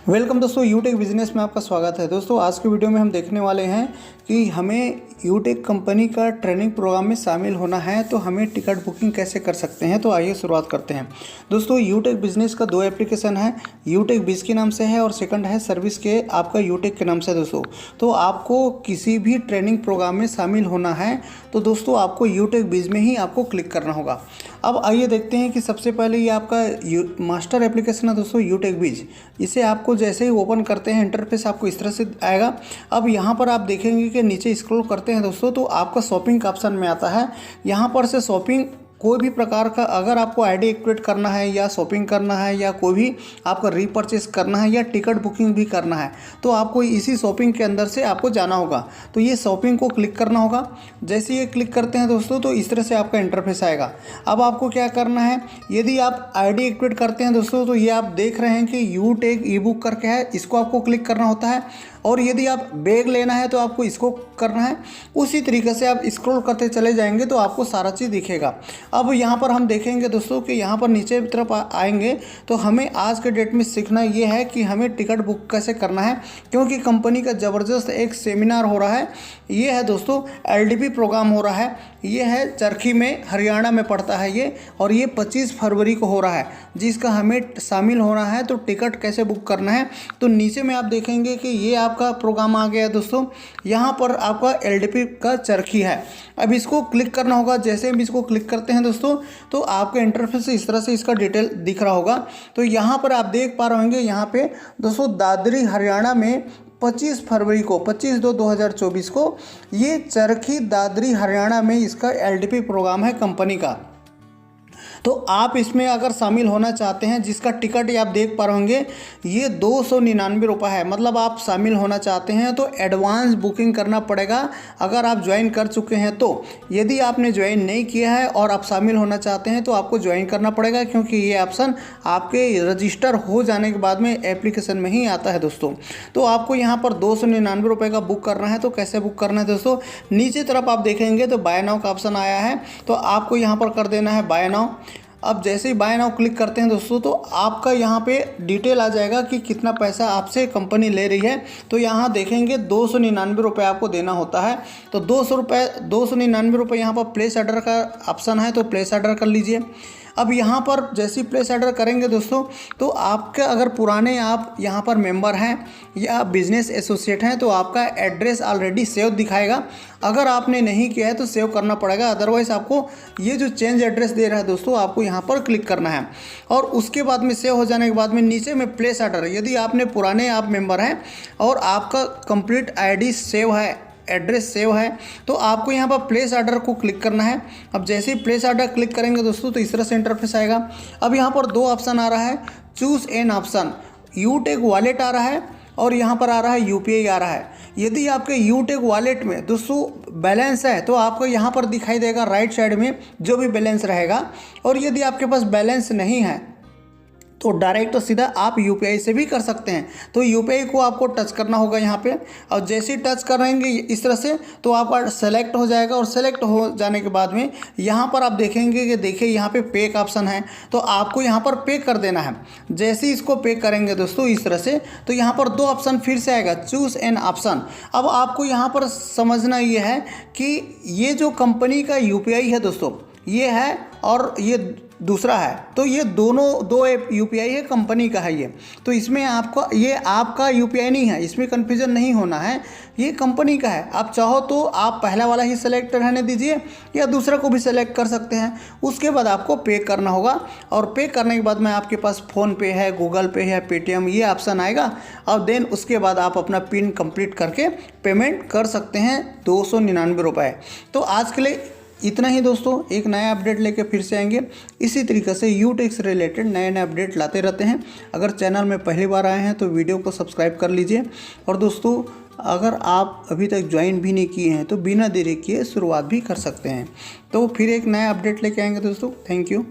Welcome दोस्तों, यूटेक business में आपका स्वागत है। दोस्तों आज के वीडियो में हम देखने वाले हैं कि हमें यूटेक कंपनी का ट्रेनिंग प्रोग्राम में शामिल होना है तो हमें टिकट बुकिंग कैसे कर सकते हैं। तो आइए शुरुआत करते हैं। दोस्तों यूटेक बिजनेस का दो एप्लीकेशन है, यूटेक बिज के नाम से है और सेकंड है सर्विस के आपका यूटेक के नाम से। दोस्तों तो आपको किसी भी ट्रेनिंग प्रोग्राम में शामिल होना है तो दोस्तों आपको यूटेक बिज में ही आपको क्लिक करना होगा। अब आइए देखते हैं कि सबसे पहले ये आपका मास्टर एप्लीकेशन है दोस्तों यूटेक बिज। इसे आपको जैसे ही ओपन करते हैं इंटरफेस आपको इस तरह से आएगा। अब यहाँ पर आप देखेंगे कि नीचे स्क्रॉल करते हैं दोस्तों तो आपका शॉपिंग का ऑप्शन में आता है। यहाँ पर से शॉपिंग कोई भी प्रकार का अगर आपको आईडी एक्टिवेट करना है या शॉपिंग करना है या कोई भी आपका रीपरचेस करना है या टिकट बुकिंग भी करना है तो आपको इसी शॉपिंग के अंदर से आपको जाना होगा। तो ये शॉपिंग को क्लिक करना होगा। जैसे ये क्लिक करते हैं दोस्तों तो इस तरह से आपका इंटरफेस आएगा। अब आपको क्या करना है, यदि आप आईडी एक्टिवेट करते हैं दोस्तों तो ये आप देख रहे हैं कि यूटेक ई बुक करके है, इसको आपको क्लिक करना होता है। और यदि आप बैग लेना है तो आपको इसको करना है। उसी तरीके से आप स्क्रॉल करते चले जाएंगे तो आपको सारा चीज़ दिखेगा। अब यहाँ पर हम देखेंगे दोस्तों कि यहाँ पर नीचे की तरफ आएंगे तो हमें आज के डेट में सीखना ये है कि हमें टिकट बुक कैसे करना है, क्योंकि कंपनी का ज़बरदस्त एक सेमिनार हो रहा है। ये है दोस्तों एलडीपी प्रोग्राम हो रहा है। ये है चरखी में, हरियाणा में पड़ता है ये, और ये 25 फरवरी को हो रहा है जिसका हमें शामिल होना है। तो टिकट कैसे बुक करना है तो नीचे में आप देखेंगे कि ये आपका प्रोग्राम आ गया दोस्तों। यहाँ पर आपका एलडीपी का चरखी है। अब इसको क्लिक करना होगा। जैसे हम इसको क्लिक करते हैं दोस्तों तो आपके इंटरफेस इस तरह से इसका डिटेल दिख रहा होगा। तो यहाँ पर आप देख पा रहे होंगे यहाँ पे दोस्तों दादरी हरियाणा में 25 फरवरी को 25/2/2024 को ये चरखी दादरी हरियाणा में इसका एलडीपी प्रोग्राम है कंपनी का। तो आप इसमें अगर शामिल होना चाहते हैं, जिसका टिकट ये आप देख पा रहे होंगे ये 299 रुपये है। मतलब आप शामिल होना चाहते हैं तो एडवांस बुकिंग करना पड़ेगा अगर आप ज्वाइन कर चुके हैं तो। यदि आपने ज्वाइन नहीं किया है और आप शामिल होना चाहते हैं तो आपको ज्वाइन करना पड़ेगा, क्योंकि ये ऑप्शन आपके रजिस्टर हो जाने के बाद में एप्लीकेशन में ही आता है दोस्तों। तो आपको यहाँ पर 299 रुपये का बुक करना है। तो कैसे बुक करना है दोस्तों, नीचे तरफ आप देखेंगे तो बाय नाउ का ऑप्शन आया है। तो आपको यहाँ पर कर देना है बाय नाउ। अब जैसे ही बाय नाउ क्लिक करते हैं दोस्तों तो आपका यहाँ पे डिटेल आ जाएगा कि कितना पैसा आपसे कंपनी ले रही है। तो यहाँ देखेंगे 299 रुपये आपको देना होता है। तो 299 रुपये यहाँ पर प्लेस ऑर्डर का ऑप्शन है, तो प्लेस ऑर्डर कर लीजिए। अब यहाँ पर जैसे ही प्लेस ऑर्डर करेंगे दोस्तों तो आपका अगर पुराने आप यहाँ पर मेंबर हैं या बिजनेस एसोसिएट हैं तो आपका एड्रेस ऑलरेडी सेव दिखाएगा। अगर आपने नहीं किया है तो सेव करना पड़ेगा, अदरवाइज़ आपको ये जो चेंज एड्रेस दे रहा है दोस्तों आपको यहाँ पर क्लिक करना है। और उसके बाद में सेव हो जाने के बाद में नीचे में प्लेस ऑर्डर, यदि आपने पुराने आप मेंबर हैं और आपका कंप्लीट आईडी सेव है, एड्रेस सेव है, तो आपको यहाँ पर प्लेस ऑर्डर को क्लिक करना है। अब जैसे ही प्लेस ऑर्डर क्लिक करेंगे दोस्तों तो इस तरह से इंटरफेस आएगा। अब यहाँ पर दो ऑप्शन आ रहा है, चूज़ एन ऑप्शन, यूटेक वॉलेट आ रहा है और यहाँ पर आ रहा है यूपीआई आ रहा है। यदि आपके यूटेक वॉलेट में दोस्तों बैलेंस है तो आपको यहाँ पर दिखाई देगा राइट साइड में जो भी बैलेंस रहेगा। और यदि आपके पास बैलेंस नहीं है तो डायरेक्ट तो सीधा आप यूपीआई से भी कर सकते हैं। तो यूपीआई को आपको टच करना होगा यहाँ पे, और जैसे ही टच करेंगे इस तरह से तो आपका सेलेक्ट हो जाएगा। और सेलेक्ट हो जाने के बाद में यहाँ पर आप देखेंगे कि देखिए यहाँ पे पे का ऑप्शन है, तो आपको यहाँ पर पे कर देना है। जैसे ही इसको पे करेंगे दोस्तों इस तरह से तो यहाँ पर दो ऑप्शन फिर से आएगा, चूज़ एन ऑप्शन। अब आपको यहाँ पर समझना ये है कि ये जो कंपनी का यूपीआई है दोस्तों ये है और ये दूसरा है, तो ये दोनों दो यूपीआई है, कंपनी का है ये। तो इसमें आपको ये आपका यूपीआई नहीं है, इसमें कन्फ्यूजन नहीं होना है, ये कंपनी का है। आप चाहो तो आप पहला वाला ही सेलेक्ट रहने दीजिए या दूसरा को भी सेलेक्ट कर सकते हैं। उसके बाद आपको पे करना होगा और पे करने के बाद में आपके पास फ़ोन पे है, गूगल पे है, पेटीएम, ये ऑप्शन आएगा। और देन उसके बाद आप अपना पिन कंप्लीट करके पेमेंट कर सकते हैं 299 रुपये। तो आज के लिए इतना ही दोस्तों। एक नया अपडेट लेके फिर से आएंगे। इसी तरीके से यूटेक से रिलेटेड नए नए अपडेट लाते रहते हैं। अगर चैनल में पहली बार आए हैं तो वीडियो को सब्सक्राइब कर लीजिए। और दोस्तों अगर आप अभी तक ज्वाइन भी नहीं किए हैं तो बिना देरी किए शुरुआत भी कर सकते हैं। तो फिर एक नया अपडेट लेके आएंगे दोस्तों। Thank you.